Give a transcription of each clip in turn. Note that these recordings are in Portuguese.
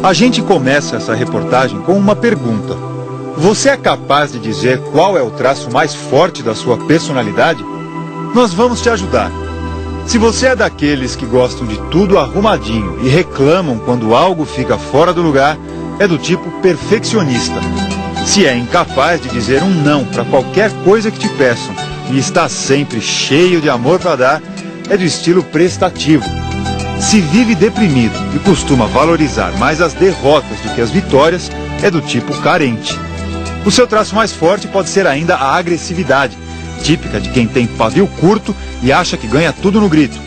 A gente começa essa reportagem com uma pergunta. Você é capaz de dizer qual é o traço mais forte da sua personalidade? Nós vamos te ajudar. Se você é daqueles que gostam de tudo arrumadinho e reclamam quando algo fica fora do lugar, é do tipo perfeccionista. Se é incapaz de dizer um não para qualquer coisa que te peçam e está sempre cheio de amor para dar, é do estilo prestativo. Se vive deprimido e costuma valorizar mais as derrotas do que as vitórias, é do tipo carente. O seu traço mais forte pode ser ainda a agressividade, típica de quem tem pavio curto e acha que ganha tudo no grito.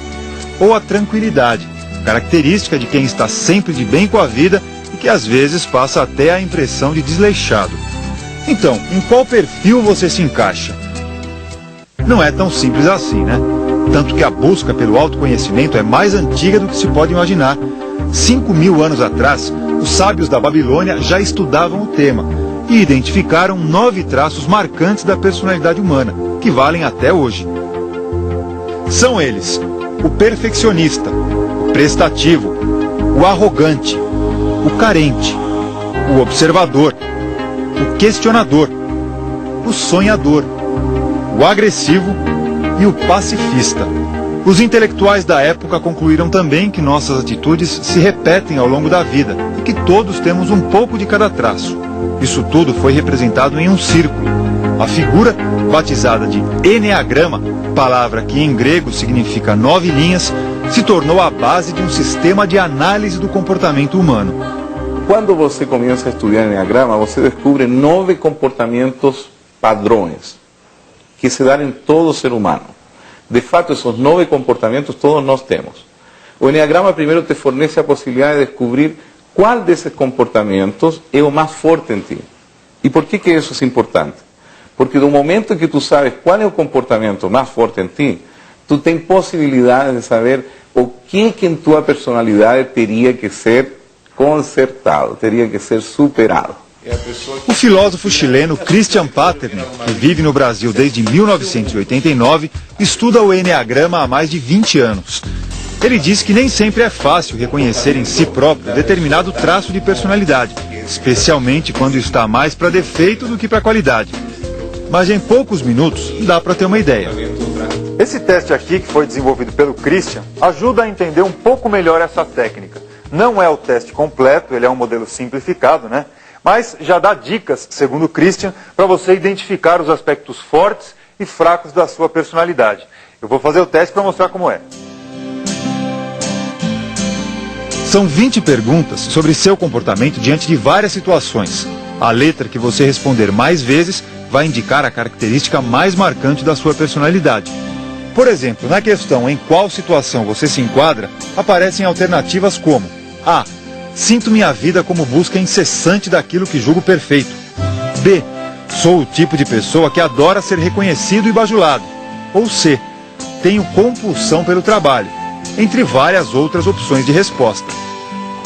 Ou a tranquilidade, característica de quem está sempre de bem com a vida e que às vezes passa até a impressão de desleixado. Então, em qual perfil você se encaixa? Não é tão simples assim, né? Tanto que a busca pelo autoconhecimento é mais antiga do que se pode imaginar. 5.000 anos atrás, os sábios da Babilônia já estudavam o tema e identificaram 9 traços marcantes da personalidade humana, que valem até hoje. São eles: o perfeccionista, o prestativo, o arrogante, o carente, o observador, o questionador, o sonhador, o agressivo e o pacifista. Os intelectuais da época concluíram também que nossas atitudes se repetem ao longo da vida e que todos temos um pouco de cada traço. Isso tudo foi representado em um círculo. A figura, batizada de Eneagrama, palavra que em grego significa 9 linhas, se tornou a base de um sistema de análise do comportamento humano. Quando você começa a estudar Eneagrama, você descobre 9 comportamentos padrões que se dão em todo ser humano. De fato, esses 9 comportamentos todos nós temos. O Eneagrama primeiro te fornece a possibilidade de descobrir qual desses comportamentos é o mais forte em ti. E por que isso é importante? Porque do momento que tu sabes qual é o comportamento mais forte em ti, tu tens possibilidade de saber o que em tua personalidade teria que ser consertado, teria que ser superado. O filósofo chileno Christian Paterni, que vive no Brasil desde 1989, estuda o Eneagrama há mais de 20 anos. Ele diz que nem sempre é fácil reconhecer em si próprio determinado traço de personalidade, especialmente quando está mais para defeito do que para qualidade. Mas em poucos minutos dá para ter uma ideia. Esse teste aqui, que foi desenvolvido pelo Christian, ajuda a entender um pouco melhor essa técnica. Não é o teste completo, ele é um modelo simplificado, né? Mas já dá dicas, segundo o Christian, para você identificar os aspectos fortes e fracos da sua personalidade. Eu vou fazer o teste para mostrar como é. São 20 perguntas sobre seu comportamento diante de várias situações. A letra que você responder mais vezes vai indicar a característica mais marcante da sua personalidade. Por exemplo, na questão em qual situação você se enquadra, aparecem alternativas como: A. Sinto minha vida como busca incessante daquilo que julgo perfeito. B. Sou o tipo de pessoa que adora ser reconhecido e bajulado. Ou C. Tenho compulsão pelo trabalho. Entre várias outras opções de resposta.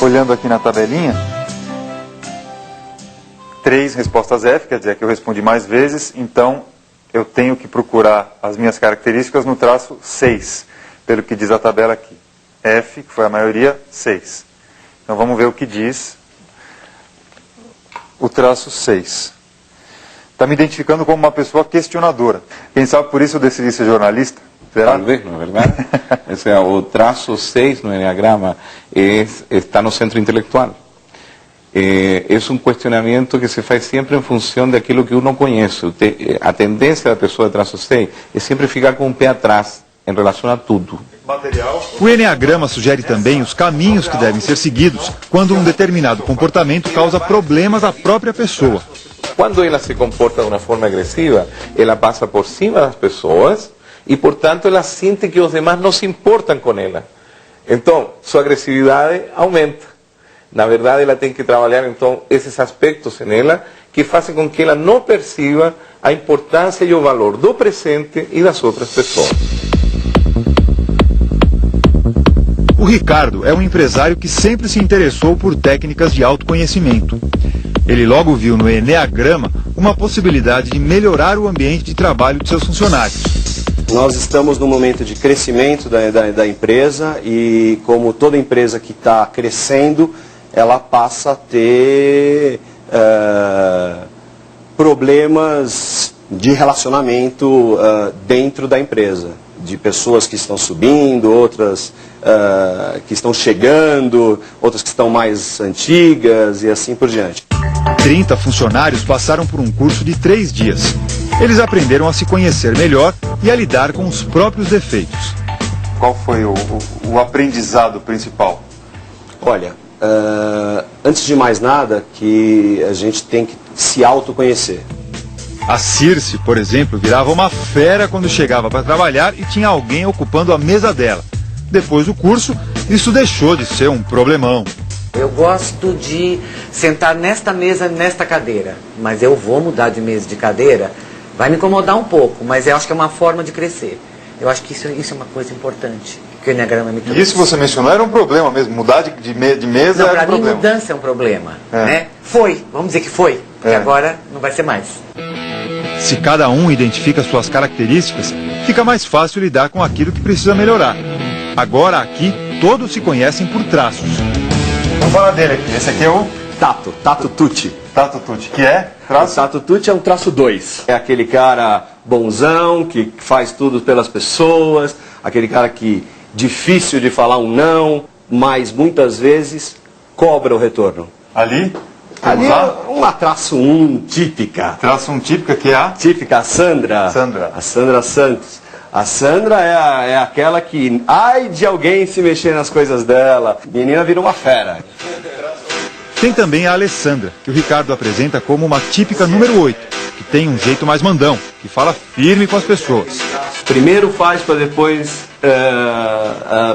Olhando aqui na tabelinha, 3 respostas F, quer dizer que eu respondi mais vezes, então eu tenho que procurar as minhas características no traço 6, pelo que diz a tabela aqui. F, que foi a maioria, 6. Então vamos ver o que diz o traço 6. Está me identificando como uma pessoa questionadora. Quem sabe por isso eu decidi ser jornalista? Será? Talvez, não é verdade? O traço 6 no Eneagrama está no centro intelectual. É um questionamento que se faz sempre em função daquilo que uno conhece. A tendência da pessoa de traço 6 é sempre ficar com o pé atrás em relação a tudo. O Eneagrama sugere também os caminhos que devem ser seguidos quando um determinado comportamento causa problemas à própria pessoa. Quando ela se comporta de uma forma agressiva, ela passa por cima das pessoas e, portanto, ela sente que os demais não se importam com ela. Então, sua agressividade aumenta. Na verdade, ela tem que trabalhar, então, esses aspectos nela que fazem com que ela não perceba a importância e o valor do presente e das outras pessoas. O Ricardo é um empresário que sempre se interessou por técnicas de autoconhecimento. Ele logo viu no Eneagrama uma possibilidade de melhorar o ambiente de trabalho de seus funcionários. Nós estamos num momento de crescimento da empresa e, como toda empresa que está crescendo, ela passa a ter problemas de relacionamento dentro da empresa, de pessoas que estão subindo, outras que estão chegando, outras que estão mais antigas e assim por diante. 30 funcionários passaram por um curso de 3 dias. Eles aprenderam a se conhecer melhor e a lidar com os próprios defeitos. Qual foi o aprendizado principal? Olha, antes de mais nada, que a gente tem que se autoconhecer. A Circe, por exemplo, virava uma fera quando chegava para trabalhar e tinha alguém ocupando a mesa dela. Depois do curso, isso deixou de ser um problemão. Eu gosto de sentar nesta mesa, nesta cadeira, mas eu vou mudar de mesa de cadeira, vai me incomodar um pouco, mas eu acho que é uma forma de crescer. Eu acho que isso é uma coisa importante, que o Enneagrama me trouxe. Isso que você mencionou era um problema mesmo, mudar de mesa não, era um problema. Para mim mudança é um problema, né? Foi, vamos dizer que foi, porque agora não vai ser mais. Se cada um identifica suas características, fica mais fácil lidar com aquilo que precisa melhorar. Agora aqui, todos se conhecem por traços. Vamos falar dele aqui. Esse aqui é o Tato Tucci. Tato Tucci, que é traço? O Tato Tucci é um traço 2. É aquele cara bonzão, que faz tudo pelas pessoas, aquele cara que difícil de falar um não, mas muitas vezes cobra o retorno. Ali? Ali é uma traço 1 típica. Traço 1 típica, que é a? Típica, a Sandra. Sandra. A Sandra Santos. A Sandra é aquela que, ai de alguém se mexer nas coisas dela, menina vira uma fera. Tem também a Alessandra, que o Ricardo apresenta como uma típica número 8, que tem um jeito mais mandão, que fala firme com as pessoas. Primeiro faz para depois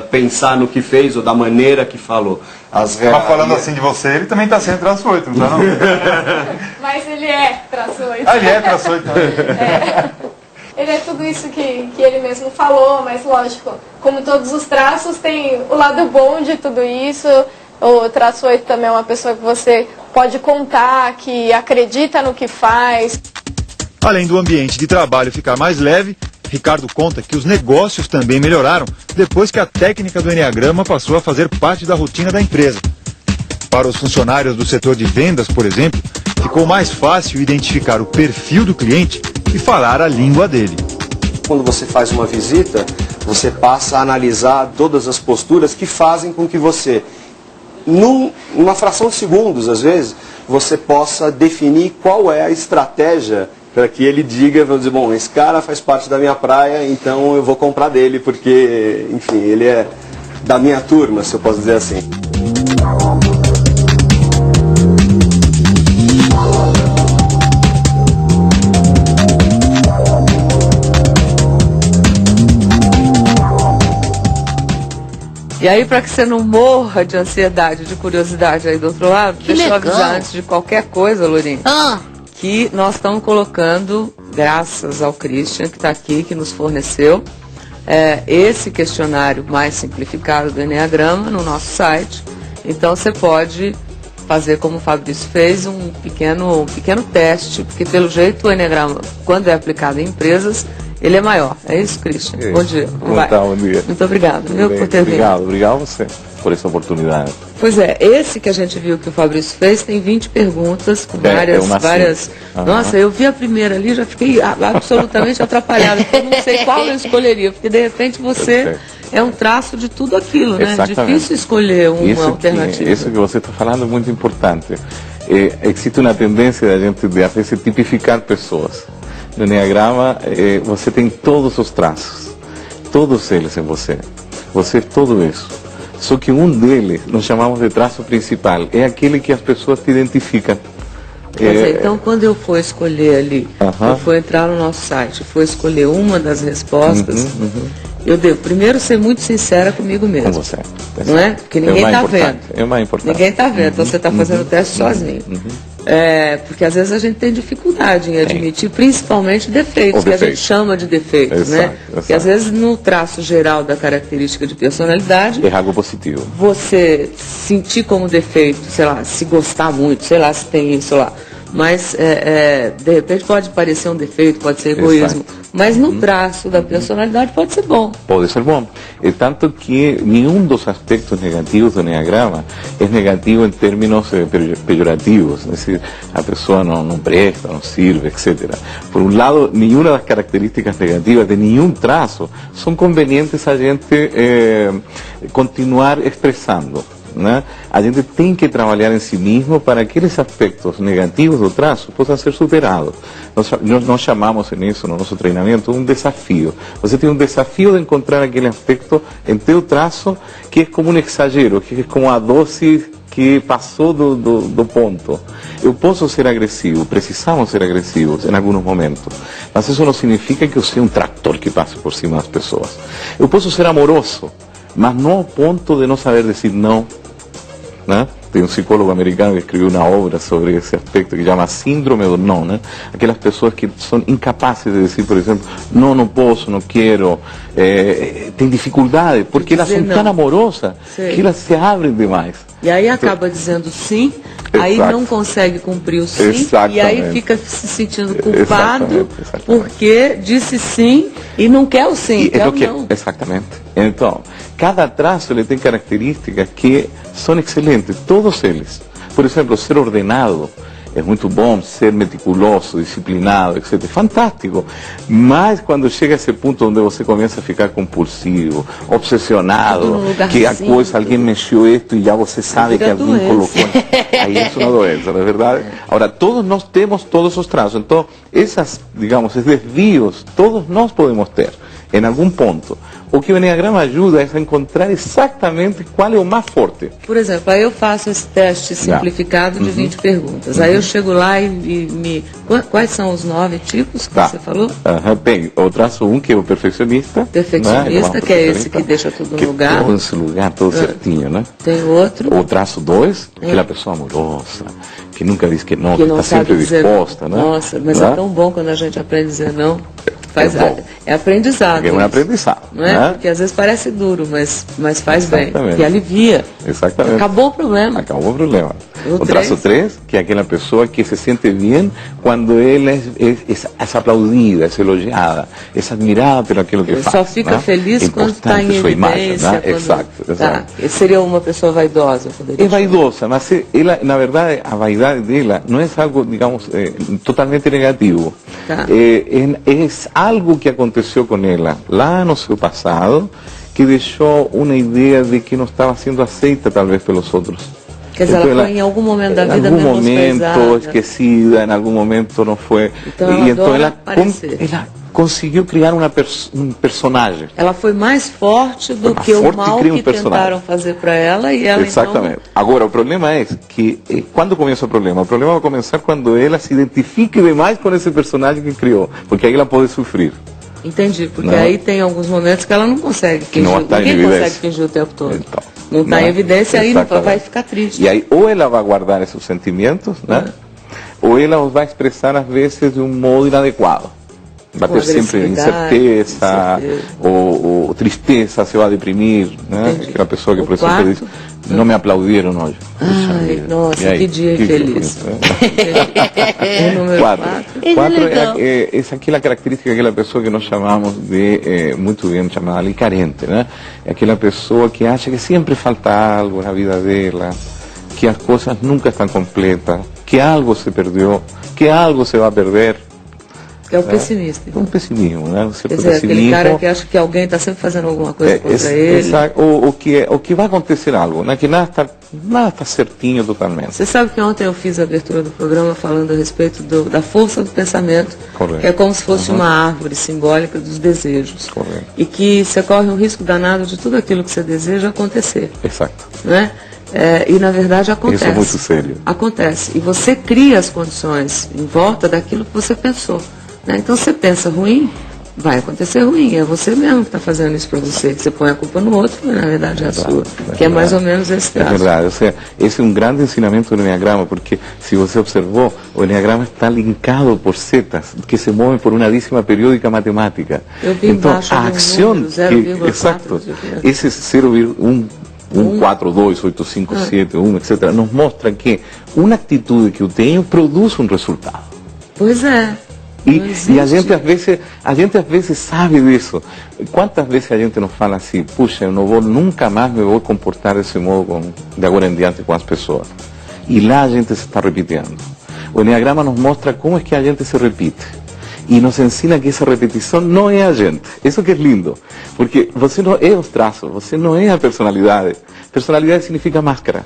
pensar no que fez ou da maneira que falou. Mas falando assim de você, ele também está sendo traço 8, não está não? Mas ele é traço 8. Ah, ele é traço 8 também. Ele é tudo isso que ele mesmo falou, mas lógico, como todos os traços, tem o lado bom de tudo isso. O traço 8 também é uma pessoa que você pode contar, que acredita no que faz. Além do ambiente de trabalho ficar mais leve, Ricardo conta que os negócios também melhoraram depois que a técnica do Enneagrama passou a fazer parte da rotina da empresa. Para os funcionários do setor de vendas, por exemplo, ficou mais fácil identificar o perfil do cliente e falar a língua dele. Quando você faz uma visita, você passa a analisar todas as posturas que fazem com que você, numa fração de segundos, às vezes, você possa definir qual é a estratégia para que ele diga, vamos dizer, bom, esse cara faz parte da minha praia, então eu vou comprar dele, porque, enfim, ele é da minha turma, se eu posso dizer assim. E aí, para que você não morra de ansiedade, de curiosidade aí do outro lado, deixa eu avisar antes de qualquer coisa, Lourinho, que nós estamos colocando, graças ao Christian, que está aqui, que nos forneceu, esse questionário mais simplificado do Enneagrama no nosso site. Então, você pode fazer como o Fabrício fez, um pequeno teste, porque pelo jeito o Enneagrama, quando é aplicado em empresas, ele é maior. É isso, Christian? Bom dia. Bom dia. Muito obrigado, viu, por ter vindo. Obrigado a você por essa oportunidade. Pois é, esse que a gente viu que o Fabrício fez tem 20 perguntas com várias. Nossa, eu vi a primeira ali, já fiquei absolutamente atrapalhada, porque eu não sei qual eu escolheria, porque de repente você é um traço de tudo aquilo, né? É difícil escolher uma alternativa. Isso que você está falando é muito importante. Existe uma tendência da gente de às vezes tipificar pessoas. No Enneagrama, você tem todos os traços, todos eles em você. Você é tudo isso. Só que um deles, nós chamamos de traço principal, é aquele que as pessoas te identificam. Então, quando eu for escolher ali, eu for entrar no nosso site, for escolher uma das respostas, eu devo primeiro ser muito sincera comigo mesmo. Com você. Não é? Porque ninguém está vendo. É o mais importante. Ninguém está vendo, então você está fazendo o teste sozinho. Porque às vezes a gente tem dificuldade em admitir, principalmente defeitos, que a gente chama de defeitos, né? Porque às vezes no traço geral da característica de personalidade, é algo positivo. Você sentir como defeito, sei lá, se gostar muito, sei lá, se tem isso lá. Mas de repente pode parecer um defeito, pode ser egoísmo, Mas no traço da personalidade pode ser bom. Pode ser bom. É tanto que nenhum dos aspectos negativos do Enneagrama é negativo em termos pejorativos. É decir, a pessoa não presta, não sirve, etc. Por um lado, nenhuma das características negativas de nenhum traço são convenientes a gente continuar expressando. Né? A gente tem que trabalhar em si mesmo para que aqueles aspectos negativos do traço possam ser superados. Nós chamamos nisso, no nosso treinamento, um desafio. Você tem um desafio de encontrar aquele aspecto em teu traço que é como um exagero, que é como a dose que passou do ponto. Eu posso ser agressivo, precisamos ser agressivos em alguns momentos, mas isso não significa que eu seja um trator que passe por cima das pessoas. Eu posso ser amoroso, mas não ao ponto de não saber dizer não. Né? Tem um psicólogo americano que escreveu uma obra sobre esse aspecto que chama Síndrome do Não, né? Aquelas pessoas que são incapazes de dizer, por exemplo, não posso, não quero, tem dificuldade, porque elas são tão amorosas que elas se abrem demais. E aí acaba dizendo sim, aí não consegue cumprir o sim, e aí fica se sentindo culpado porque disse sim e não quer o sim, quer o não. Exatamente. Então, cada traço ele tem características que são excelentes, todos eles. Por exemplo, ser ordenado é muito bom, ser meticuloso, disciplinado, etc. É fantástico. Mas quando chega a esse ponto onde você começa a ficar compulsivo, obsessionado, que a coisa, alguém mexeu isto e já você sabe que alguém colocou. Aí isso é uma doença, não é verdade? Agora, todos nós temos todos os traços. Então, esses desvios, todos nós podemos ter, em algum ponto. O que o Enneagrama ajuda é a encontrar exatamente qual é o mais forte. Por exemplo, aí eu faço esse teste simplificado de 20 perguntas. Aí eu chego lá e quais são os 9 tipos que você falou? Tem o traço 1, que é o perfeccionista. Perfeccionista, né? Que é esse que deixa tudo no lugar. Todo nesse lugar, todo certinho, né? Tem outro. O traço 2, aquela pessoa amorosa, que nunca diz que não está sempre disposta, né? Nossa, mas é tão bom quando a gente aprende a dizer não. É aprendizado. É um aprendizado. Não é? Né? Porque às vezes parece duro, mas faz bem. E alivia. Exatamente. Acabou o problema. Acabou o problema. O traço 3, que é aquela pessoa que se sente bem quando ela é aplaudida, é elogiada, é admirada por aquilo que faz. Só fica feliz quando está em evidência. Imagem, né? Exato. Seria uma pessoa vaidosa. É vaidosa, mas ela, na verdade, a vaidade dela não é algo, digamos, totalmente negativo. É algo que aconteceu com ela lá no seu passado, que deixou uma ideia de que não estava sendo aceita, talvez, pelos outros. Quer dizer, ela foi em algum momento da vida menosprezada. Em algum momento esquecida, em algum momento não foi. Então ela conseguiu criar um personagem. Ela foi mais forte do que o mal que tentaram fazer para ela e ela. Exatamente. Então... Agora, o problema é que, quando começa o problema? O problema vai começar quando ela se identifique demais com esse personagem que criou, porque aí ela pode sofrer. Entendi, porque aí tem alguns momentos que ela não consegue fingir. Ninguém consegue fingir o tempo todo. Então, não está em evidência, aí vai ficar triste. E aí, ou ela vai guardar esses sentimentos, né? Ou ela os vai expressar, às vezes, de um modo inadequado. Vai ter sempre incerteza, ou tristeza, se vai deprimir, né? Aquela pessoa que, por exemplo, diz, não me aplaudiram hoje. Ai, nossa, que dia infeliz. O número 4 é aquela característica daquela pessoa que nós chamamos de, muito bem chamada ali, carente, né? É aquela pessoa que acha que sempre falta algo na vida dela, que as coisas nunca estão completas, que algo se perdeu, que algo se vai perder. Que é o pessimista. Um pessimismo, né? Quer dizer, aquele cara que acha que alguém está sempre fazendo alguma coisa contra ele. O que vai acontecer algo, né? Que nada está certinho totalmente. Você sabe que ontem eu fiz a abertura do programa falando a respeito da força do pensamento, Correto. Que é como se fosse uma árvore simbólica dos desejos. Correto. E que você corre um risco danado de tudo aquilo que você deseja acontecer. Exato. Né? E na verdade acontece. Isso é muito sério. Acontece. E você cria as condições em volta daquilo que você pensou. Então, você pensa ruim, vai acontecer ruim. É você mesmo que está fazendo isso para você. Você põe a culpa no outro, mas na verdade é a sua. Que é mais ou menos esse traço. É verdade. Ou seja, esse é um grande ensinamento do Enneagrama, porque se você observou, o Enneagrama está linkado por setas que se movem por uma dízima periódica matemática. Eu vi então, embaixo a ação, exato, esse 0,1, 1, 4, 2, 8, 5, 7, 1, etc., nos mostra que uma atitude que eu tenho produz um resultado. Pois é. E a gente às vezes sabe disso. Quantas vezes a gente não fala assim, puxa, eu não vou, nunca mais me vou comportar desse modo de agora em diante com as pessoas. E lá a gente se está repetindo. O Enneagrama nos mostra como é que a gente se repite. E nos ensina que essa repetição não é a gente. Isso que é lindo. Porque você não é os traços, você não é a personalidade. Personalidade significa máscara.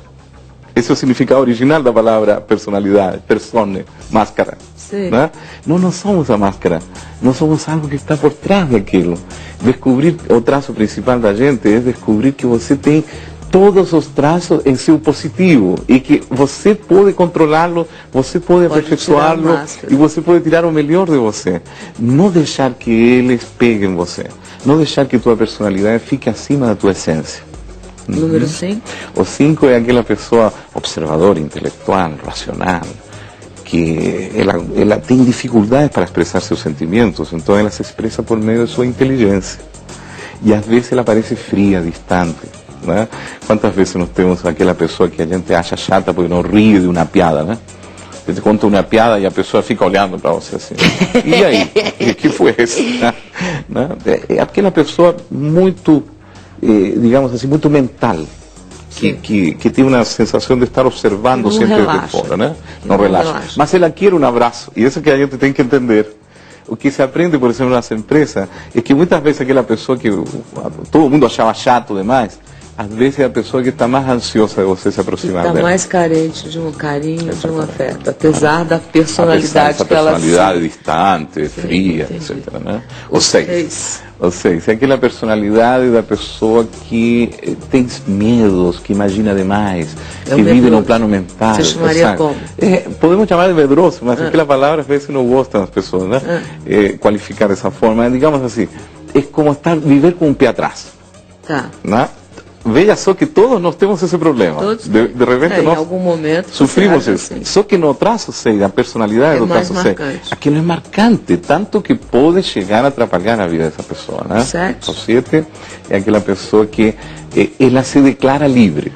Esse é o significado original da palavra personalidade, persone, máscara. Né? Não somos a máscara, nós somos algo que está por trás daquilo. Descobrir o traço principal da gente é descobrir que você tem todos os traços em seu positivo e que você pode controlá-lo, você pode aperfeiçoá-lo e você pode tirar o melhor de você. Não deixar que eles peguem você, não deixar que tua personalidade fique acima da tua essência. Número 5? O 5 é aquela pessoa observadora, intelectual, racional, que ela tem dificuldades para expressar seus sentimentos, então ela se expressa por meio de sua inteligência. E às vezes ela parece fria, distante. Né? Quantas vezes nós temos aquela pessoa que a gente acha chata porque não ri de uma piada, né? Você te conta uma piada e a pessoa fica olhando para você assim. E aí? O que foi isso? Né? É aquela pessoa muito, digamos assim, muito mental. Que tem uma sensação de estar observando não sempre relaxa. de fora, né? Não relaxa. Mas ela quer um abraço, e isso que a gente tem que entender. O que se aprende, por exemplo, nas empresas, é que muitas vezes aquela pessoa que todo mundo achava chato demais, às vezes é a pessoa que está mais ansiosa de você se aproximar dela. Está mais carente de um carinho, de um afeto, apesar da personalidade dessa que ela personalidade distante, fria, etc. Né? O 6. O 6 é aquela personalidade da pessoa que tem medos, que imagina demais, que vive no plano mental. Você chamaria como? Podemos chamar de medroso, mas aquela palavra às vezes não gostam as pessoas, né? Qualificar dessa forma. Digamos assim, é como viver com um pé atrás. Tá. Né? Veja só que todos nós temos esse problema. De repente nós em algum momento sofrimos isso. Assim. Só que no traço 6, a personalidade do traço 6, aquilo é marcante, tanto que pode chegar a atrapalhar a vida dessa pessoa. Né? O 7 é aquela pessoa que ela se declara livre.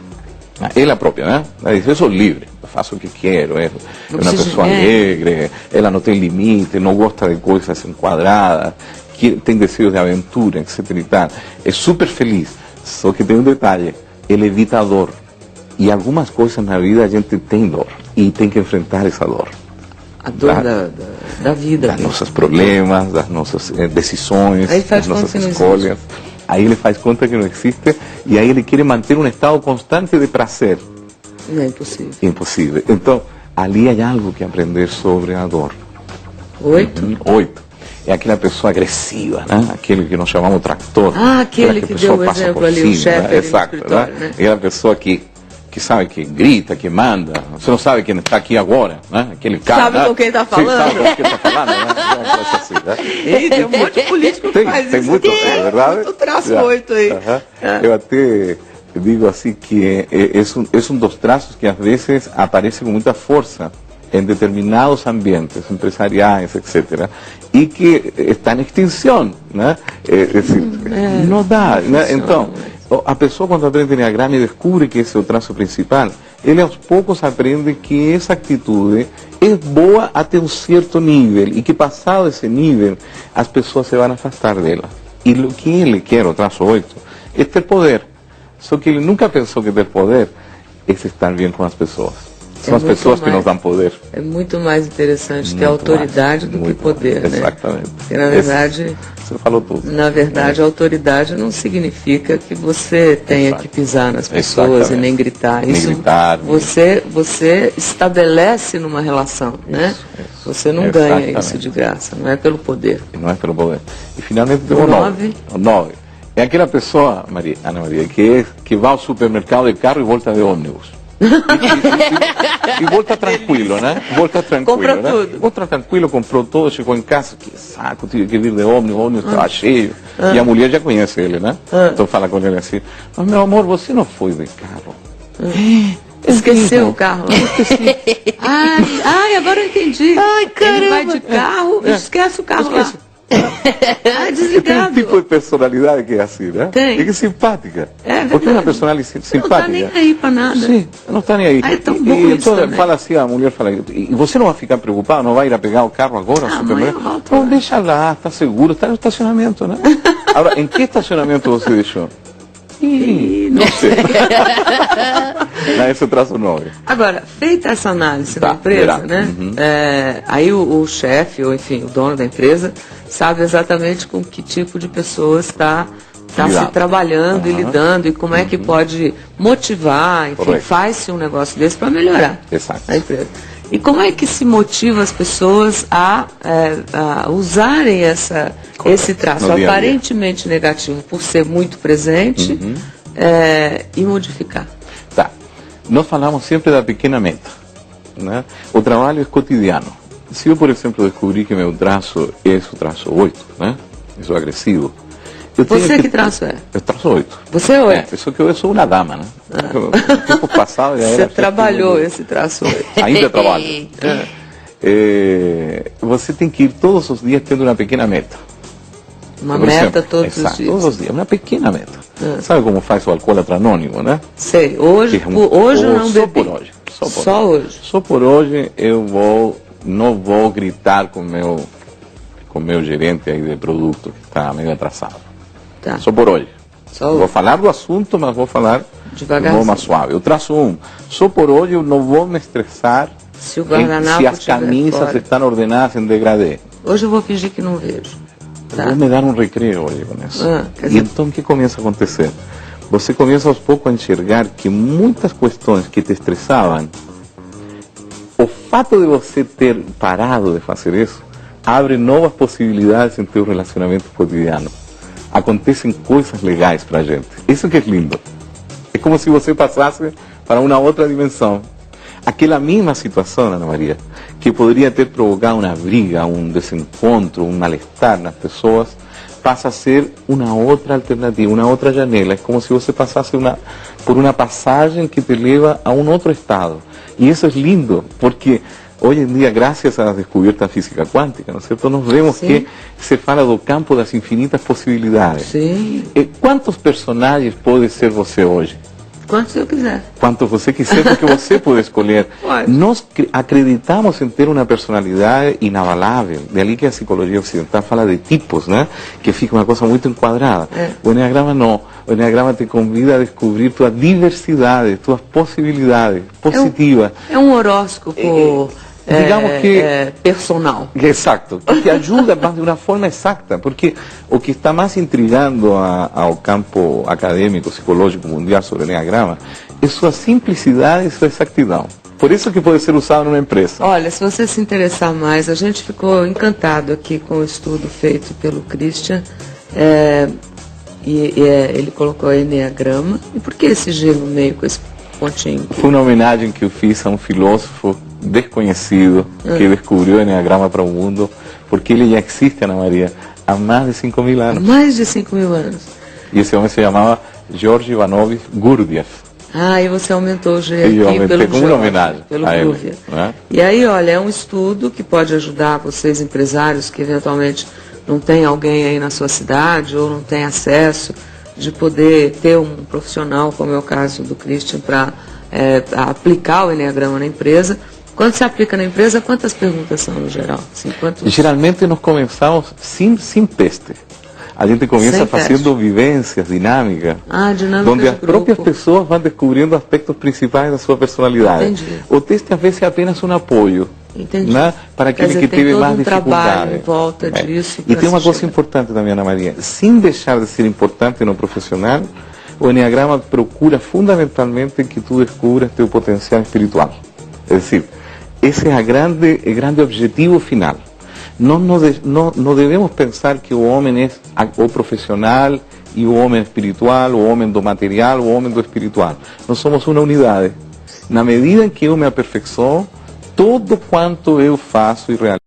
Ela própria, né? Ela diz, eu sou livre, eu faço o que quero. É uma pessoa alegre, ela não tem limite, não gosta de coisas enquadradas, tem desejos de aventura, etc. E tal. É super feliz. Só que tem um detalhe, ele evita a dor. E algumas coisas na vida a gente tem dor. E tem que enfrentar essa dor. A dor da vida. Das nossos problemas, das nossas decisões, das nossas escolhas. Aí ele faz conta que não existe. E aí ele quer manter um estado constante de prazer. É impossível. Impossível. Então, ali há algo que aprender sobre a dor. 8? 8. É aquela pessoa agressiva, né? Aquele que nós chamamos tractor. Aquele que deu o exemplo ali, o chefe do escritório, né? Aquela pessoa que sabe, que grita, que manda. Você não sabe quem está aqui agora, né? Aquele cara. Sabe com quem está falando? Sim, sabe com quem está falando, né? Assim, né? E tem um monte de político que faz tem isso. Muito, é verdade? Eu traço 8 aí. Eu até digo assim que é um dos traços que às vezes aparece com muita força em determinados ambientes empresariais, etc., e que está em extinção, né? Não dá, né? Então, a pessoa quando aprende Enneagrama e descobre que esse é o traço principal, ele aos poucos aprende que essa atitude é boa até um certo nível, e que passado esse nível, as pessoas se vão afastar dela. E o que ele quer, o traço 8, é ter poder. Só que ele nunca pensou que ter poder é estar bem com as pessoas. São as pessoas que nos dão poder. É muito mais interessante ter autoridade do que poder, né? Exatamente. Porque, na verdade, você falou tudo. Na verdade, a autoridade não significa que você tenha que pisar nas pessoas e nem gritar. Nem isso gritar. Você estabelece numa relação, né? Você não ganha isso de graça, não é pelo poder. Não é pelo poder. E finalmente tem o 9. O 9. É aquela pessoa, Ana Maria, que vai ao supermercado de carro e volta de ônibus. E volta tranquilo, né? Volta tranquilo, compra né? tudo. Volta tranquilo, comprou todo, chegou em casa, que saco, tive que vir de ônibus, o ônibus estava cheio. E a mulher já conhece ele, né? Então fala com ele assim, mas meu amor, você não foi de carro. Esqueceu o carro. Ai, agora eu entendi. Ai, caramba. Ele vai de carro e esquece o carro lá. É Tem desligado. um tipo de personalidade que é assim, né? Tem. E que é simpática. É Porque é uma verdade. personalidade simpática. Não tá nem aí pra nada. Sim, não está nem aí. Ah, é tão E bom isso então também. fala assim, a mulher fala, e você não vai ficar preocupado, não vai ir a pegar o carro agora? Ah, ao supermercado? amanhã eu volto Não, lá. deixa lá, está seguro, está no estacionamento, né? Agora, em que estacionamento você deixou? Não sei. Não, esse é o traço 9. Agora, feita essa análise Tá, da empresa, verá. né? Uhum. Aí o chefe, ou enfim, o dono da empresa, sabe exatamente com que tipo de pessoas está se Lidando. trabalhando e Aham. lidando, e como é que pode motivar, enfim, Correto. faz-se um negócio desse para melhorar Exato. a empresa. E como é que se motiva as pessoas a usarem esse traço No dia a dia. aparentemente negativo por ser muito presente e modificar? Tá. Nós falamos sempre da pequena meta, né? O trabalho é cotidiano. Se eu, por exemplo, descobrir que meu traço é o traço 8, né? Eu sou agressivo. Você que traço é? Eu traço 8. Você é 8? Só que eu sou uma dama, né? No tempo passado já Você era... trabalhou esse traço 8. Ainda trabalho. Você tem que ir todos os dias tendo uma pequena meta. Uma Por meta exemplo, todos exato, os dias. todos os dias, uma pequena meta. Sabe como faz o alcoólatra anônimo, né? Sei, hoje, hoje eu não Só bebi. por hoje. Só hoje. Só por hoje eu não vou gritar com meu gerente aí de produto, que está meio atrasado. Tá. Só por hoje. Só Vou hoje. falar do assunto, mas vou falar de Devagarzinho. forma suave. Eu traço só por hoje eu não vou me estressar Se o guardanapo se as estiver camisas fora. estão ordenadas em degradê. Hoje eu vou fingir que não vejo. Tá? Vou me dar um recreio hoje com isso. Quer E dizer- então o que começa a acontecer? Você começa aos poucos a enxergar que muitas questões que te estressavam, o fato de você ter parado de fazer isso, abre novas possibilidades em teu relacionamento cotidiano. Acontecem coisas legais para a gente. Isso que é lindo. É como se você passasse para uma outra dimensão. Aquela mesma situação, Ana Maria, que poderia ter provocado uma briga, um desencontro, um mal-estar nas pessoas, passa a ser uma outra alternativa, uma outra janela. É como se você passasse por uma passagem que te leva a um outro estado. E isso é lindo, porque hoje em dia, graças à descoberta da física quântica, não é certo? Nós vemos Sim. que se fala do campo das infinitas possibilidades. Sim. E quantos personagens pode ser você hoje? Quantos eu quiser. Quanto você quiser, porque você pode escolher. Pode. Nós acreditamos em ter uma personalidade inabalável. De ali que a psicologia ocidental fala de tipos, né? Que fica uma coisa muito enquadrada. O Enneagrama não. O Enneagrama te convida a descobrir tua diversidade, tuas possibilidades positivas. É um horóscopo digamos que... personal. Exato, que te ajuda mas de uma forma exata, porque o que está mais intrigando ao campo acadêmico, psicológico mundial sobre o Enneagrama é sua simplicidade e sua exatidão. Por isso que pode ser usado numa empresa. Olha, se você se interessar mais, a gente ficou encantado aqui com o estudo feito pelo Christian. Ele colocou Enneagrama. E por que esse G no meio com esse pontinho? Foi uma homenagem que eu fiz a um filósofo desconhecido que descobriu o Enneagrama para o mundo, porque ele já existe, Ana Maria, há mais de 5.000 anos. Mais de 5.000 anos. E esse homem se chamava George Ivanovich Gurdjieff. Ah, e você aumentou o G E eu aqui aumentei pelo como uma George, homenagem pelo a ele, Gurdjieff. né? E aí, olha, é um estudo que pode ajudar vocês empresários que eventualmente não tem alguém aí na sua cidade ou não tem acesso de poder ter um profissional, como é o caso do Christian, para aplicar o Enneagrama na empresa. Quando se aplica na empresa, quantas perguntas são no geral? Assim, Geralmente nós começamos sem teste. A gente começa Sem fazendo teste. vivências dinâmicas, Dinâmica onde de as próprias grupo. pessoas vão descobrindo aspectos principais da sua personalidade. Entendi. O teste às vezes é apenas um apoio, Entendi. né? Para Quer aquele dizer, que tem teve todo mais um trabalho dificuldade. em volta disso E pra tem uma se coisa chegar. importante também, Ana Maria, sem deixar de ser importante no profissional, o Enneagrama procura fundamentalmente que tu descubras teu potencial espiritual. É decir, esse é o grande objetivo final. Não devemos pensar que o homem é o profissional e o homem espiritual, o homem do material, o homem do espiritual. Nós somos uma unidade. Na medida em que eu me aperfeiçoo, tudo quanto eu faço e realizo